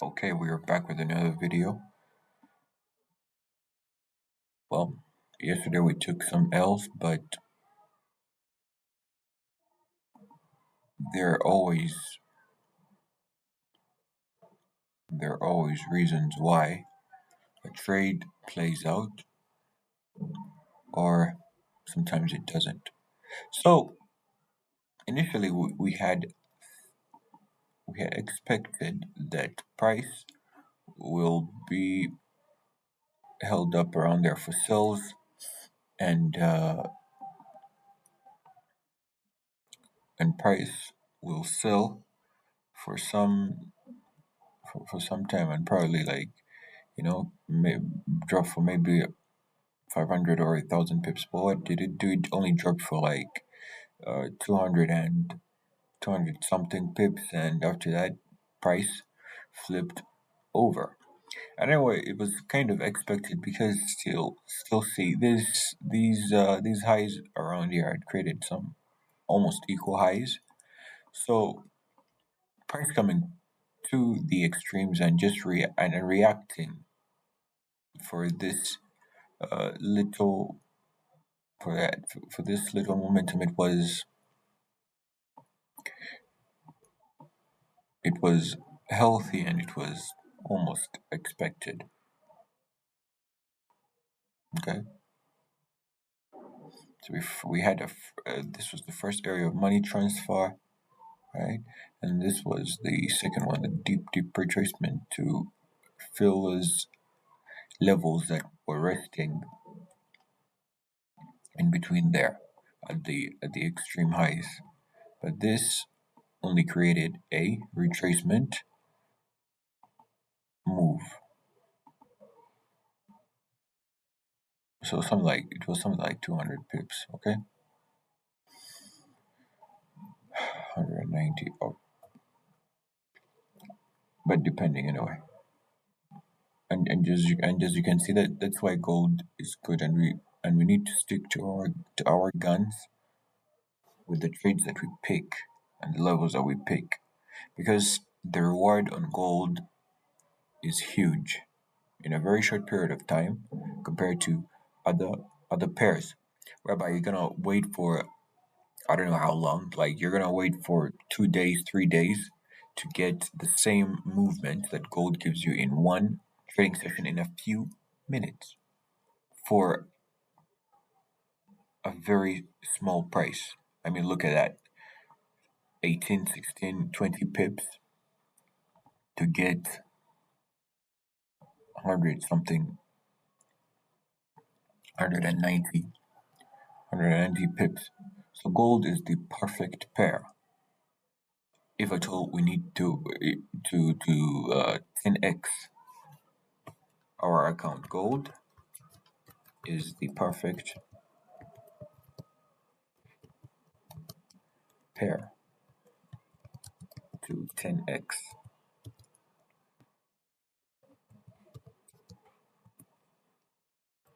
Okay, we are back with another video. Well, yesterday we took some L's, but there are always reasons why a trade plays out, or sometimes it doesn't. So initially we had expected that price will be held up around there for sales, and price will sell for some time, and probably drop for maybe 500 or 1,000 pips. But what did it do? It only dropped for like 200 and 200 something pips, and after that, price flipped over. And anyway, it was kind of expected because still see these highs around here had created some almost equal highs. So price coming to the extremes and just reacting for this little for this little momentum. It was healthy, and it was almost expected. Okay, so we had this was the first area of money transfer, right? And this was the second one, the deep retracement to fill those levels that were resting in between there at the extreme highs. But this only created a retracement move. So something like 200 pips, okay? 190, but depending anyway. And as you can see, that's why gold is good, and we need to stick to our guns with the trades that we pick and the levels that we pick, because the reward on gold is huge in a very short period of time compared to other other pairs, whereby you're gonna wait for, I don't know how long, like you're gonna wait for 2 days, 3 days to get the same movement that gold gives you in one trading session in a few minutes for a very small price. I mean, look at that, 18, 16, 20 pips to get 100 something, 190, 190 pips. So gold is the perfect pair. If at all we need to 10x our account, gold is the perfect pair to 10x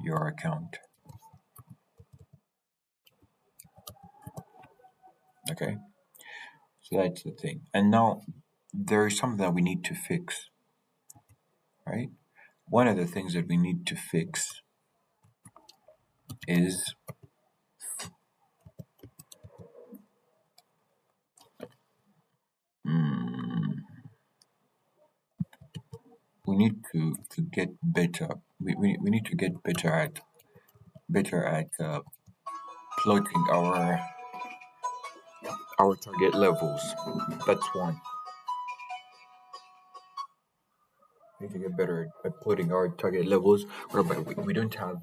your account. Okay, so that's the thing. And now there is something that we need to fix, right? One of the things that we need to fix is we need to get better. We need to get better at plotting our target levels. That's one. We need to get better at plotting our target levels, whereby we don't have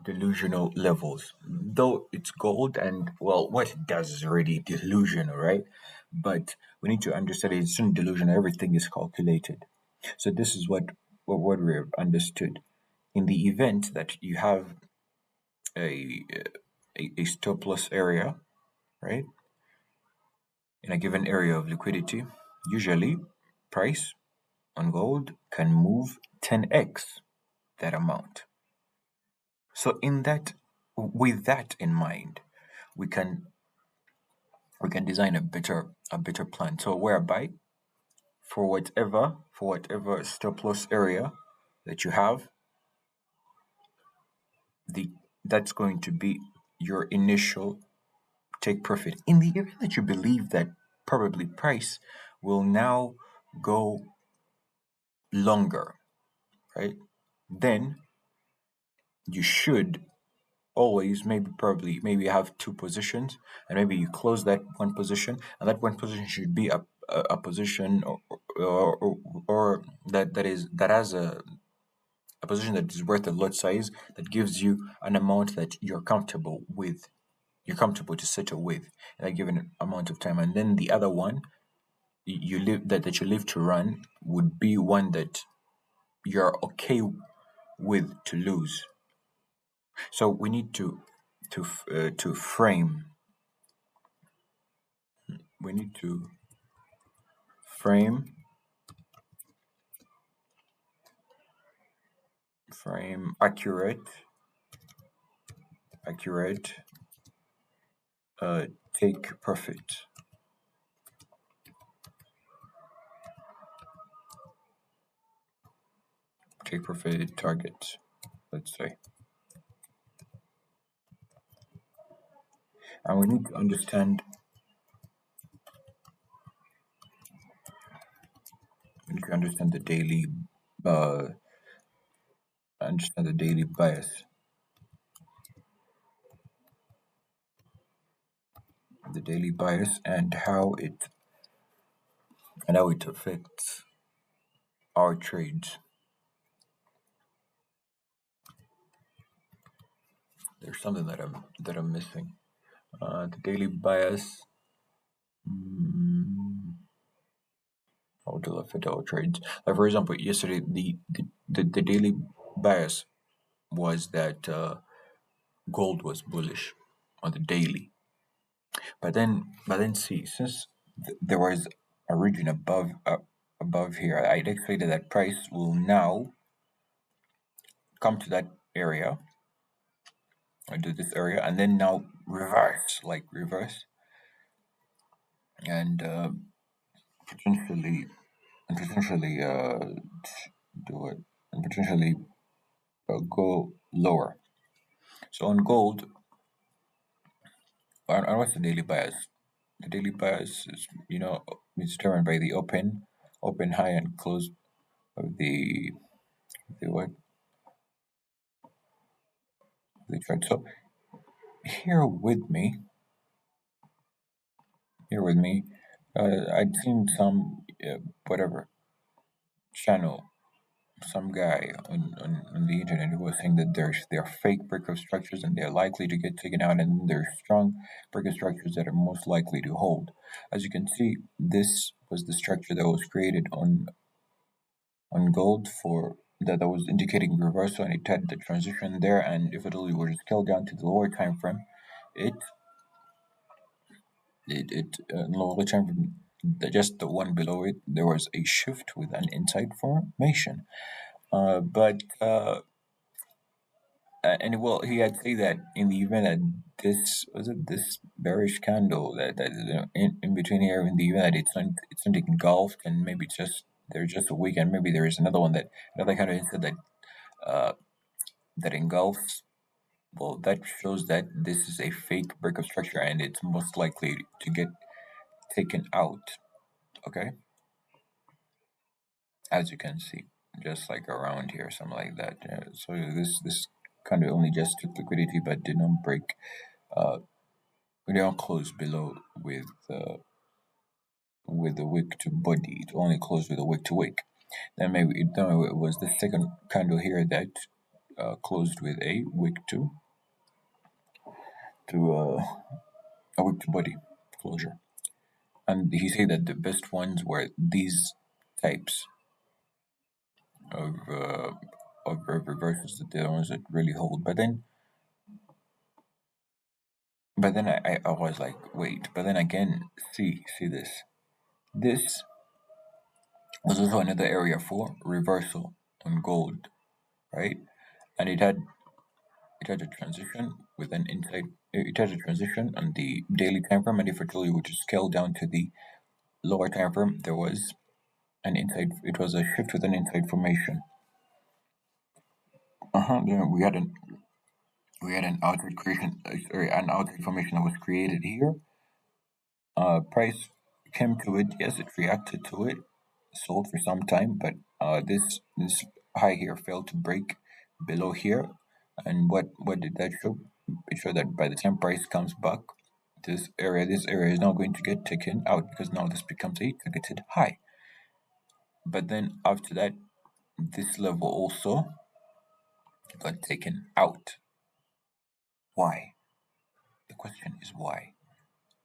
delusional levels. Though it's gold, and well, what it does is already delusional, right? But we need to understand it's not delusional. Everything is calculated. So this is what we have understood. In the event that you have a a stop loss area, right, in a given area of liquidity, usually price on gold can move 10x that amount. So with that in mind, we can design a better plan. So whereby for whatever stop loss area that you have, that's going to be your initial take profit. In the area that you believe that probably price will now go longer, right? Then you should always maybe have two positions, and maybe you close that one position, and that one position should be a position or that has a position that is worth a lot size, that gives you an amount that you're comfortable with, you're comfortable to settle with in a given amount of time. And then the other one you live that you live to run would be one that you're okay with to lose. So we need to frame. We need to frame accurate take profit targets, let's say. And we need to understand the daily bias, and how it affects our trades. There's something that I'm missing. The daily bias. How to affect our trades? Like, for example, yesterday the daily bias was that gold was bullish on the daily. But then see, since there was a region above here, I expected that price will now come to that area, or to this area, and then now reverse, and potentially do it, and potentially go lower. So on gold, and what's the daily bias? The daily bias is, it's determined by the open high and close of the what? The chart. So here with me, I'd seen some whatever channel, some guy on the internet who was saying that there are fake breakup structures and they're likely to get taken out, and there are strong breakup structures that are most likely to hold. As you can see, this was the structure that was created on gold for that was indicating reversal, and it had the transition there. And if at all you were to scale down to the lower time frame, lower time frame, just the one below it, there was a shift with an inside formation. And well, he had said that in the event that this bearish candle that in between here, in the event that it's not engulfed, and maybe there's just a weekend, maybe there is another one that another kind of instead that engulfs. Well, that shows that this is a fake breakup structure, and it's most likely to get taken out. Okay, as you can see, just like around here, something like that. So this kind of only just took liquidity, but did not break. We don't close below with the wick to body. It only closed with a wick to wick. Then maybe it was the second candle here that closed with a wick to a wick to body closure. And he said that the best ones were these types of reverses, that they're the ones that really hold. But then I was like, wait. But then again, see this. This was also another area for reversal on gold, right? And it had a transition with an inside. It had a transition on the daily time frame, and if I told you to scale down to the lower time frame, there was It was a shift with an inside formation. Yeah, we had an outside creation, sorry, an outside formation that was created here. Price came to it. Yes, it reacted to it, sold for some time, but this high here failed to break below here. And what did that show? It showed that by the time price comes back, this area is now going to get taken out because now this becomes a targeted high. But then after that, this level also got taken out. Why? The question is why.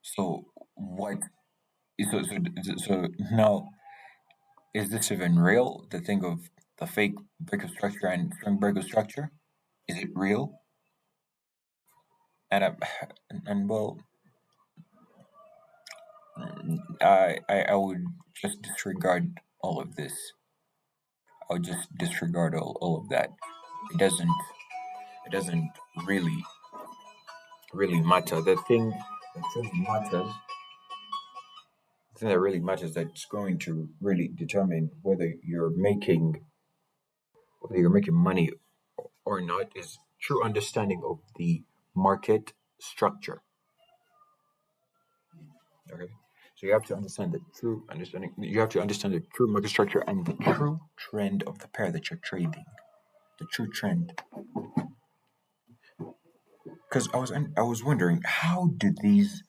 So what? So now, is this even real? The thing of the fake break of structure and strong break of structure, is it real? And and well, I would just disregard all of this. I would just disregard all of that. It doesn't really matter. The thing that really matters, that's going to really determine whether you're making money or not, is true understanding of the market structure. Okay. So you have to understand the true understanding. You have to understand the true market structure and the true trend of the pair that you're trading. The true trend. Because I was wondering, how do these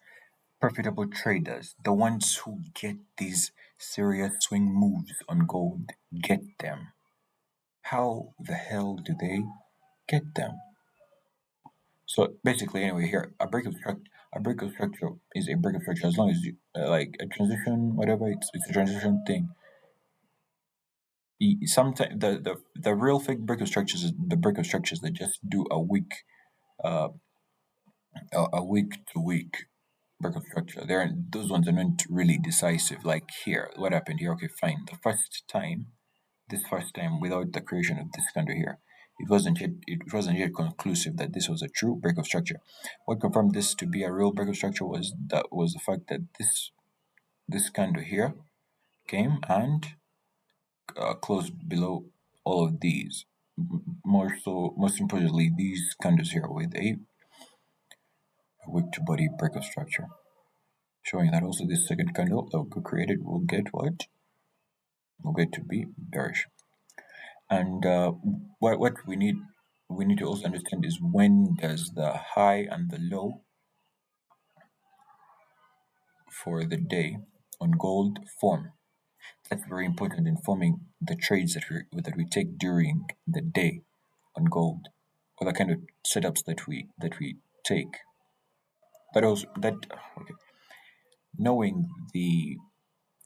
profitable traders, the ones who get these serious swing moves on gold, get them? How the hell do they get them? So basically, anyway, here a break of structure is a break of structure as long as you like a transition, whatever. It's a transition thing. Sometimes the real fake break of structures is the break of structures that just do uh a week to week break of structure. Those ones are not really decisive. Like here, what happened here? Okay, fine. This first time without the creation of this candle here, it wasn't yet conclusive that this was a true break of structure. What confirmed this to be a real break of structure was the fact that this candle here came and closed below all of these. Most importantly, these candles here with a wick to body break of structure, showing that also this second candle that we created will get what? Will get to be bearish. And what we need to also understand is, when does the high and the low for the day on gold form? That's very important in forming the trades that we take during the day on gold, or the kind of setups that we take. But also that okay, knowing the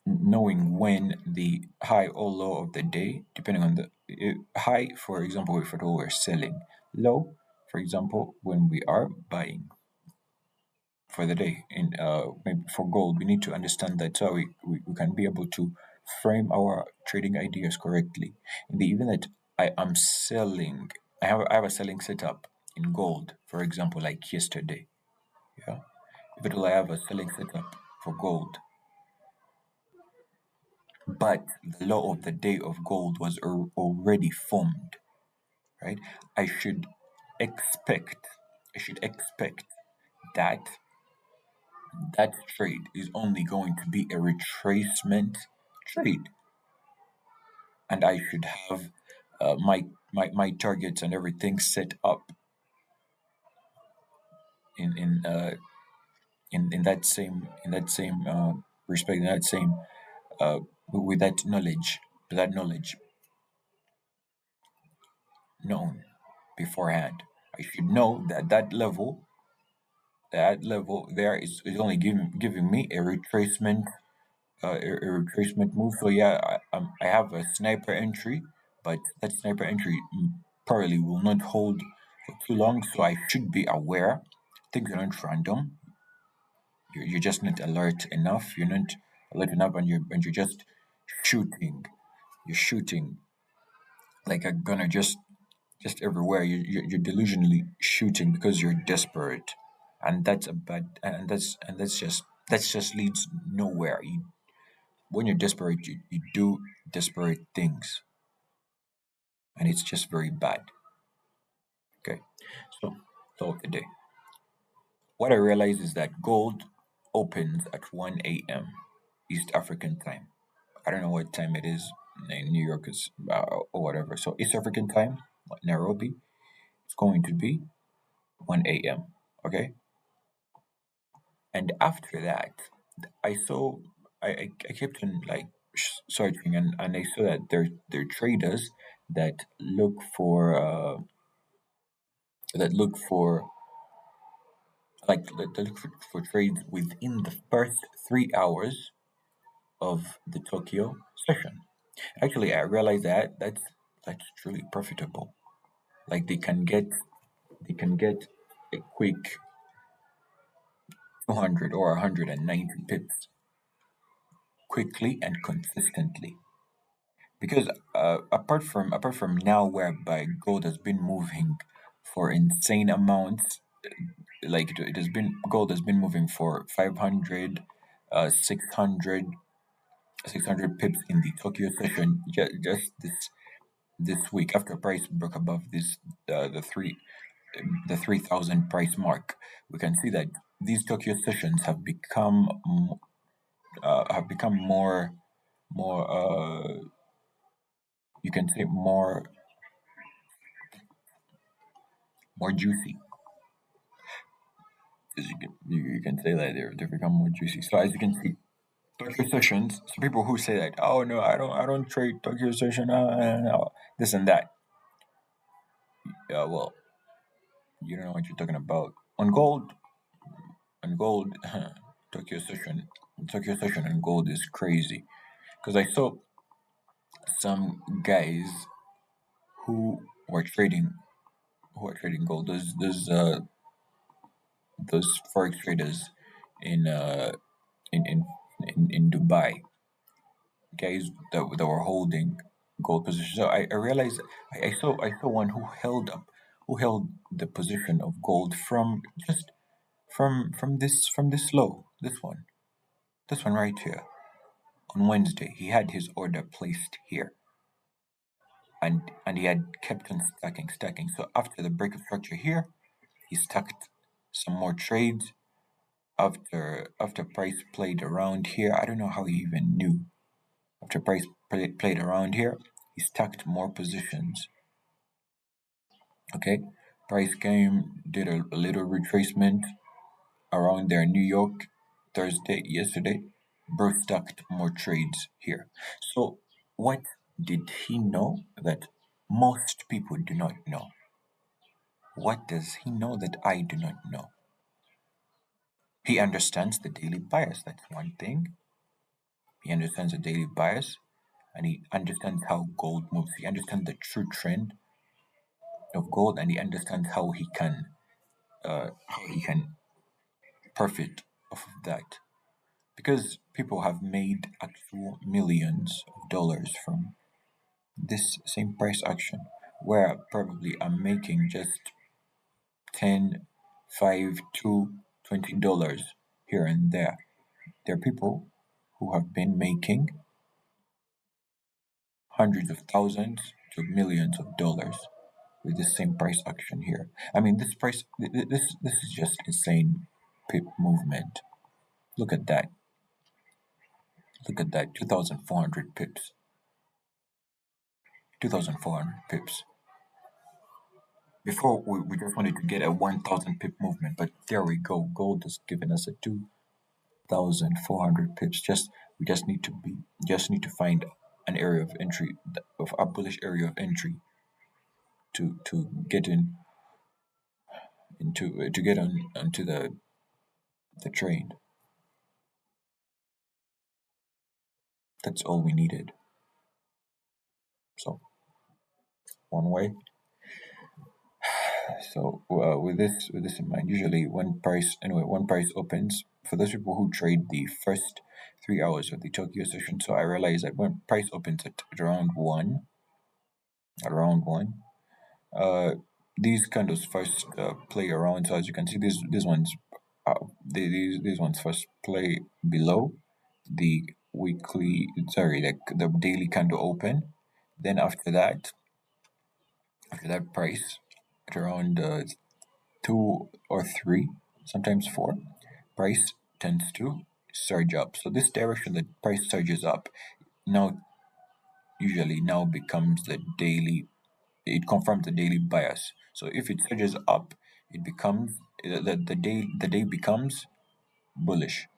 knowing when the high or low of the day, depending on the high, for example, if at all we're selling, low, for example, when we are buying for the day. In maybe for gold, we need to understand that, so we can be able to frame our trading ideas correctly. In the event that I am selling, I have a selling setup in gold, for example, like yesterday. Yeah, if it will, I have a selling setup for gold, but the law of the day of gold was already formed, right? I should expect, I should expect that that trade is only going to be a retracement trade, and I should have my targets and everything set up in in uh, in that same respect, in that same with that knowledge known beforehand. I should know that that level there is only giving me a retracement move. So yeah, I have a sniper entry, but that sniper entry probably will not hold for too long. So I should be aware. Things are not random. You're just not alert enough. You're not alert enough, and you're just shooting. You're shooting like a gunner, just everywhere. You're delusionally shooting because you're desperate, and that's just leads nowhere. When you're desperate, you do desperate things, and it's just very bad. Okay, so today, what I realized is that gold opens at 1 a.m. East African time. I don't know what time it is in New York is or whatever. So East African time, Nairobi, it's going to be 1 a.m. Okay, and after that, I saw I kept on like searching, and I saw that there are traders that look for that look for that look for trades within the first 3 hours of the Tokyo session. Actually, I realized that that's truly profitable. Like they can get a quick 200 or 190 pips quickly and consistently. Because apart from now, whereby gold has been moving for insane amounts, like it has been gold has been moving for 500, 600, 600 pips in the Tokyo session, just this week after price broke above this the 3,000 price mark. We can see that these Tokyo sessions have become more you can say more juicy. As you can say that they become more juicy. So as you can see, Tokyo sessions. So people who say that, oh no, I don't trade Tokyo session, this and that. Yeah, well, you don't know what you're talking about. On gold, Tokyo session and gold is crazy. Because I saw some guys who were trading gold. Those forex traders in in in in Dubai, guys that were holding gold positions. So I realized I saw one who held the position of gold from just from this low. This one right here on Wednesday. He had his order placed here, and he had kept on stacking. So after the break of structure here, he stacked some more trades. After price played around here, I don't know how he even knew. After price played around here, he stacked more positions. Okay, price came, did a little retracement around there, New York, Thursday, yesterday. Bro stacked more trades here. So what did he know that most people do not know? What does he know that I do not know? He understands the daily bias. That's one thing. He understands the daily bias, and he understands how gold moves. He understands the true trend of gold, and he understands how he can profit off of that. Because people have made actual millions of dollars from this same price action, where probably I'm making just 10, 5, 2, $20 here and there. There are people who have been making hundreds of thousands to millions of dollars with the same price action here. I mean, this is just insane pip movement. Look at that. Look at that. 2,400 pips. 2,400 pips. Before we just wanted to get a 1,000 pip movement, but there we go. Gold has given us a 2,400 pips. We just need to find an area of entry, of a bullish area of entry, to get to get onto the train. That's all we needed. So one way. So with this in mind, usually when price opens, for those people who trade the first 3 hours of the Tokyo session, so I realize that when price opens at around one, uh, these kind of first play around. So as you can see, these ones first play below the weekly, sorry, like the daily candle open. Then after that price at around 2 or 3, sometimes 4, price tends to surge up. So this direction that price surges up now usually now becomes the daily. It confirms the daily bias. So if it surges up, it becomes the day becomes bullish.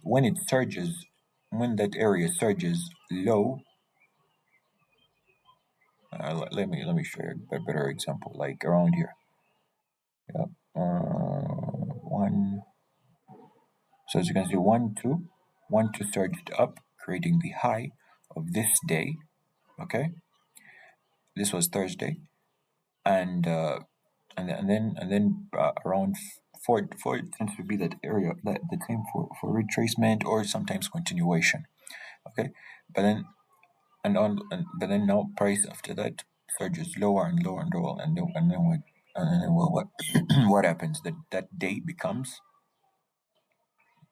When it surges, when that area surges low, let me show you a better example, like around here. Yeah, one. So as you can see, 1 2 surged up, creating the high of this day. Okay, this was Thursday, and then around four tends to be that area, that the time for retracement or sometimes continuation. Okay, but then but then now price after that surges lower and lower and lower, what what happens? That day becomes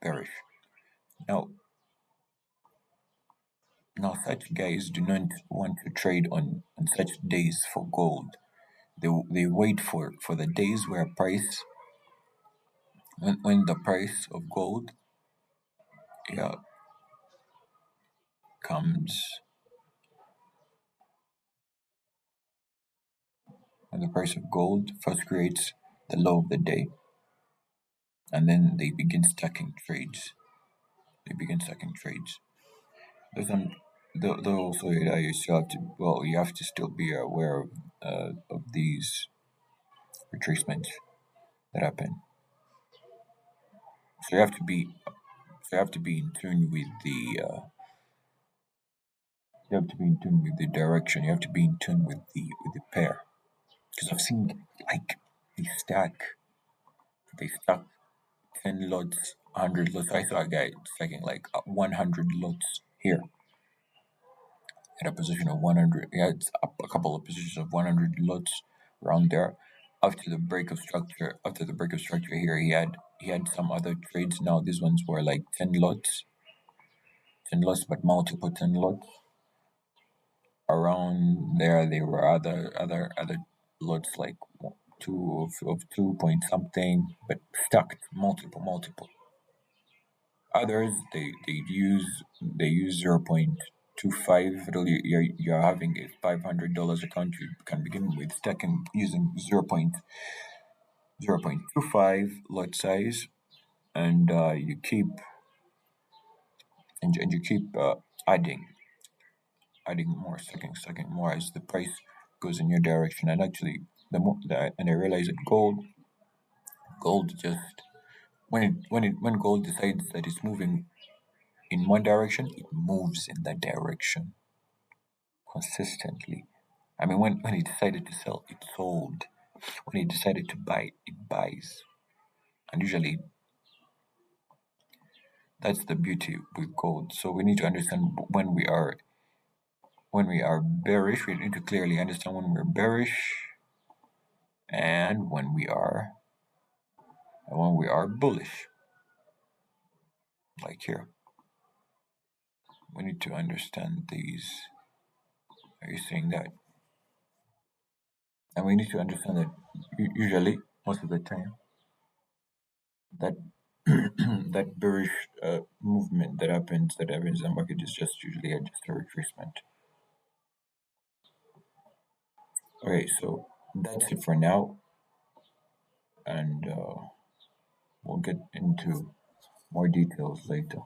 bearish. Now such guys do not want to trade on such days for gold. They wait for the days where price when the price of gold, yeah, comes when the price of gold first creates the low of the day, and then they begin stacking trades. There's some though also, you still have to, you have to still be aware of these retracements that happen. So you have to be in tune with the you have to be in tune with the direction. You have to be in tune with the pair, because I've seen like they stack 10 lots, 100 lots. I saw a guy stacking like 100 lots here at a position of 100. He had a couple of positions of 100 lots around there. After the break of structure here, he had some other trades. Now these ones were like 10 lots, but multiple 10 lots. Around there, there were other lots like two of 2 point something, but stacked multiple. Others they use 0.25. You're having a $500 account. You can begin with stacking using 0.25 lot size, and you keep adding more, stacking more as the price goes in your direction. And actually, and I realized that gold just when gold decides that it's moving in one direction, it moves in that direction consistently. I mean, when it decided to sell, it sold. When it decided to buy, it buys. And usually, that's the beauty with gold. So we need to understand when we are bearish. We need to clearly understand when we're bearish and when we are bullish. Like here, we need to understand these. Are you seeing that? And we need to understand that usually, most of the time, that that bearish movement that happens in the market is just usually just a retracement. Okay, so that's it for now, and we'll get into more details later.